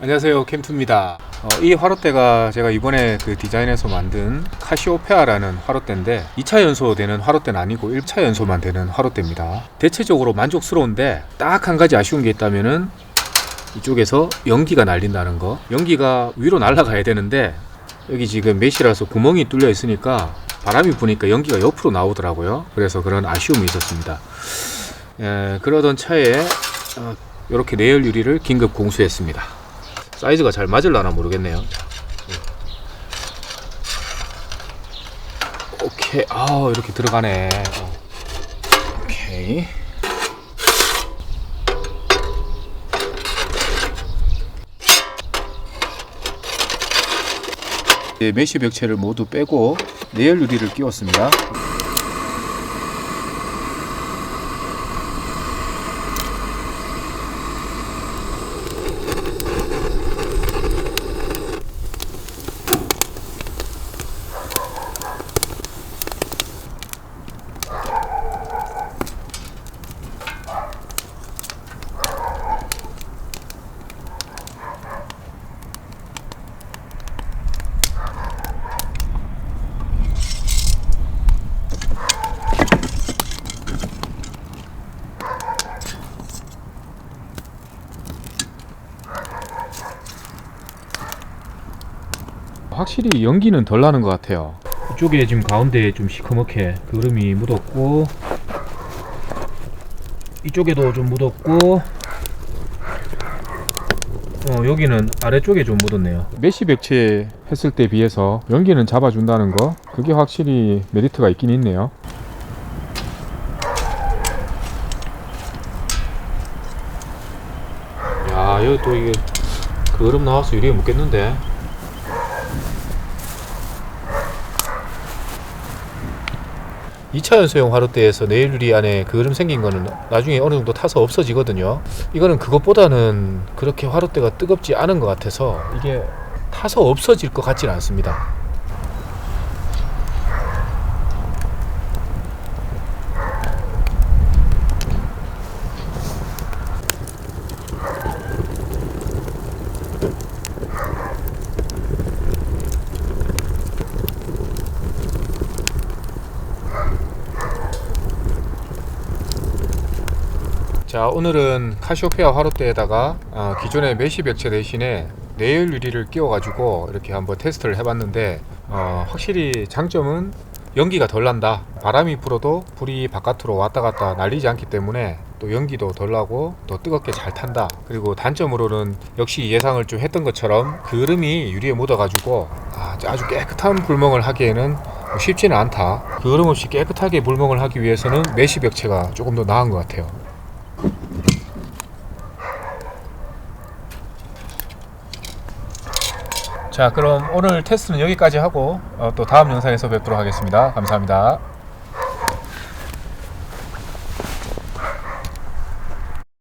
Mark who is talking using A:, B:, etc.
A: 안녕하세요, 캠투입니다. 이 화롯대가 제가 이번에 디자인해서 만든 카시오페아라는 화롯대인데 2차 연소 되는 화롯대는 아니고 1차 연소만 되는 화롯대입니다. 대체적으로 만족스러운데 딱 한 가지 아쉬운 게 있다면은 이쪽에서 연기가 날린다는 거. 연기가 위로 날아가야 되는데 여기 지금 메시라서 구멍이 뚫려 있으니까 바람이 부니까 연기가 옆으로 나오더라고요. 그래서 그런 아쉬움이 있었습니다. 그러던 차에 이렇게 내열 유리를 긴급 공수했습니다. 사이즈가 잘 맞을라나 모르겠네요. 오케이. 이렇게 들어가네. 오케이. 메쉬 벽체를 모두 빼고 내열 유리를 끼웠습니다. 확실히 연기는 덜 나는 것 같아요. 이쪽에 지금 가운데에 좀 시커멓게 그름이 묻었고, 이쪽에도 좀 묻었고, 여기는 아래쪽에 좀 묻었네요. 메쉬 벽체 했을 때 비해서 연기는 잡아준다는 거, 그게 확실히 메리트가 있긴 있네요. 야, 여기 또 이게 그름 나와서 유리에 묻겠는데. 이 차 연소용 화롯대에서 내열 유리 안에 그름 생긴 거는 나중에 어느 정도 타서 없어지거든요. 이거는 그것보다는 그렇게 화롯대가 뜨겁지 않은 것 같아서 이게 타서 없어질 것 같지는 않습니다. 자, 오늘은 카시오페아 화롯대에다가 기존의 메쉬 벽체 대신에 내열 유리를 끼워 가지고 이렇게 한번 테스트를 해봤는데 확실히 장점은 연기가 덜 난다. 바람이 불어도 불이 바깥으로 왔다 갔다 날리지 않기 때문에 또 연기도 덜 나고 더 뜨겁게 잘 탄다. 그리고 단점으로는 역시 예상을 좀 했던 것처럼 그름이 유리에 묻어 가지고 아주 깨끗한 불멍을 하기에는 쉽지는 않다. 그름 없이 깨끗하게 불멍을 하기 위해서는 메쉬 벽체가 조금 더 나은 것 같아요. 자, 그럼 오늘 테스트는 여기까지 하고 또 다음 영상에서 뵙도록 하겠습니다. 감사합니다.